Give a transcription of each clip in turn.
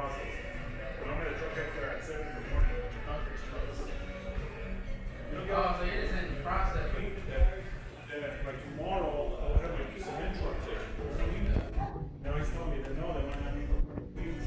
Oh, so you're just in the process. Like tomorrow, I'll have like cement trucks there. Now he's telling me that no, they might not be for weeks.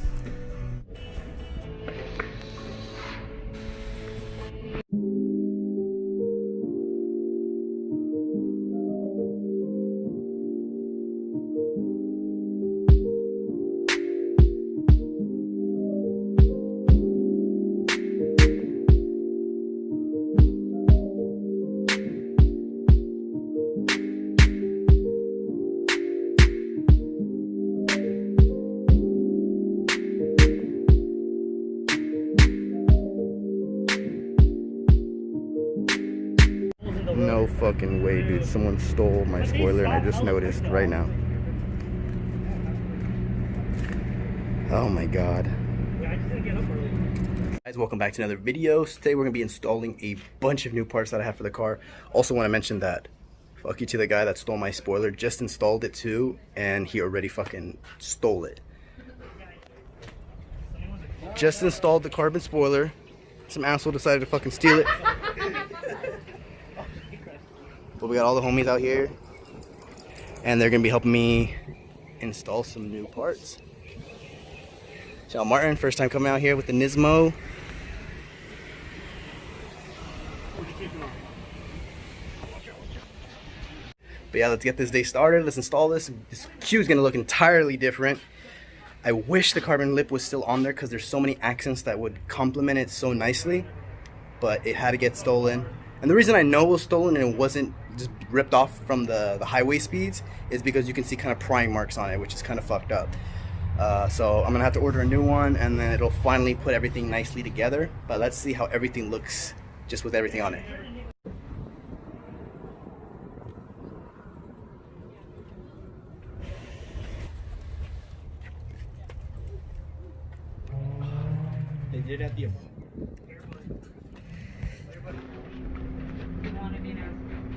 No fucking way, dude. Someone stole my spoiler and I just noticed right now. Oh my god. Guys, welcome back to another video. Today we're going to be installing a bunch of new parts that I have for the car. Also want to mention that fuck you to the guy that stole my spoiler. Just installed it too, and he already fucking stole it. Just installed the carbon spoiler. Some asshole decided to fucking steal it. But we got all the homies out here, and they're gonna be helping me install some new parts. Shout out Martin, first time coming out here with the Nismo. But yeah, let's get this day started. Let's install this. This Q is gonna look entirely different. I wish the carbon lip was still on there because there's so many accents that would complement it so nicely, but it had to get stolen. And the reason I know it was stolen and it wasn't just ripped off from the highway speeds is because you can see kind of prying marks on it, which is kind of fucked up. So I'm gonna have to order a new one, and then it'll finally put everything nicely together. But let's see how everything looks just with everything on it. They did at the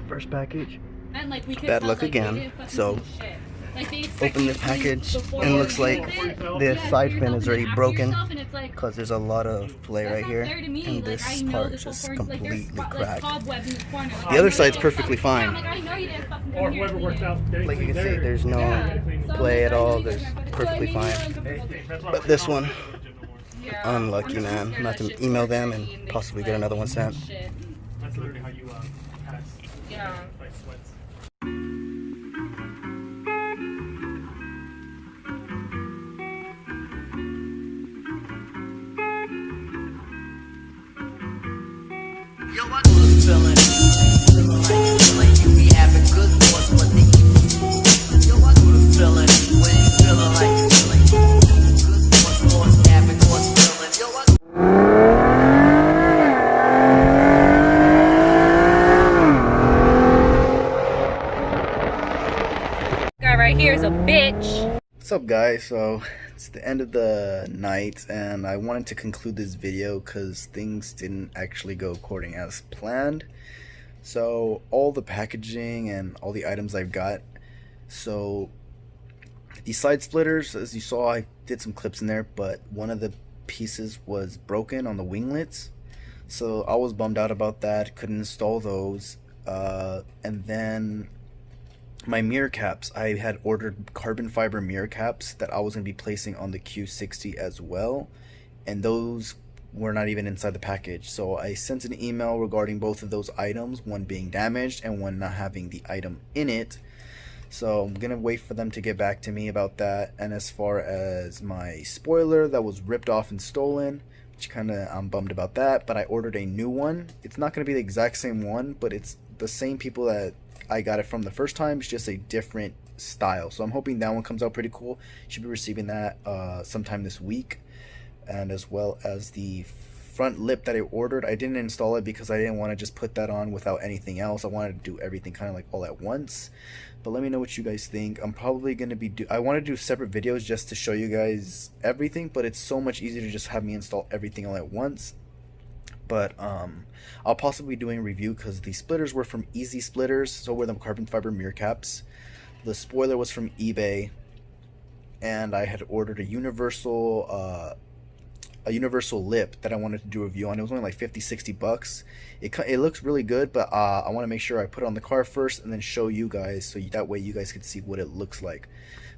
First package. And like we could Bad tell, luck like, they again. didn't fucking So do shit. Like, they expect open the you package before and it you looks like use it. the Yeah, side for fin yourself is and already after broken yourself, and it's like, because there's a lot of play that's right not here, fair to me. and Like, this I know part this just whole corner, completely like, cracked. cobwebs in the corner. Like, The I other know side's you perfectly didn't fine. fucking- like, I know you didn't fucking come Or here whoever and worked clean it. out, they Like you can cleaned see, theirs. there's no Yeah. So play I'm at all. like, There's so perfectly maybe fine. you're uncomfortable. That's why But we're this not one, gonna do legit no more. Yeah. unlucky, I'm just man. scared I'm gonna have that to shit's email gonna them be and mixed possibly with get another one sent. shit. That's literally how you pass. Yeah. Like sweats. Yo, I know the feeling. Feeling you be having good thoughts, but they keep. Yo, I know the feeling. When you feeling like you're feeling good thoughts, having thoughts, feeling. Yo, I Guy right here is a bitch. What's up, guys? So it's the end of the night, and I wanted to conclude this video because things didn't actually go according as planned. So all the packaging and all the items I've got. So these side splitters, as you saw, I did some clips in there, but one of the pieces was broken on the winglets. So I was bummed out about that. Couldn't install those. And then my mirror caps, I had ordered carbon fiber mirror caps that I was going to be placing on the Q60 as well, and those were not even inside the package. So I sent an email regarding both of those items, one being damaged and one not having the item in it. So I'm gonna wait for them to get back to me about that. And as far as my spoiler that was ripped off and stolen, which I'm bummed about that, but I ordered a new one. It's not gonna be the exact same one, but it's the same people that I got it from the first time. It's just a different style. So I'm hoping that one comes out pretty cool. Should be receiving that sometime this week. And as well as the front lip that I ordered, I didn't install it because I didn't want to just put that on without anything else. I wanted to do everything kind of like all at once. But let me know what you guys think. I'm probably going to be I want to do separate videos just to show you guys everything, but it's so much easier to just have me install everything all at once. But I'll possibly be doing a review because the splitters were from Easy Splitters, so were the carbon fiber mirror caps. The spoiler was from eBay, and I had ordered a universal lip that I wanted to do a review on. It was only like 50-60 bucks. It looks really good, but I want to make sure I put it on the car first and then show you guys, so that way you guys can see what it looks like.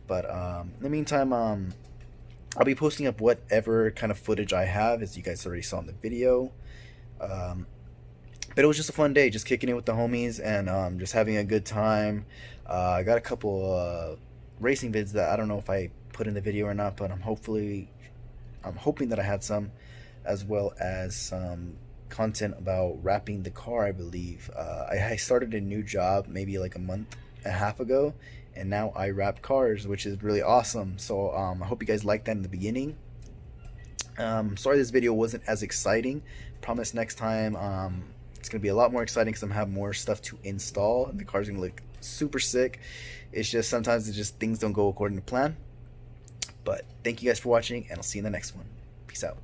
But in the meantime, I'll be posting up whatever kind of footage I have, as you guys already saw in the video. But it was just a fun day, just kicking it with the homies and just having a good time. I got a couple racing vids that I don't know if I put in the video or not, but I'm hoping that I had some, as well as some content about wrapping the car, I believe. I started a new job maybe like a month and a half ago, and now I wrap cars, which is really awesome. So I hope you guys liked that in the beginning. Sorry this video wasn't as exciting. Promise next time it's going to be a lot more exciting, because I'm going to have more stuff to install, and the car's going to look super sick. It's just sometimes things don't go according to plan. But thank you guys for watching, and I'll see you in the next one. Peace out.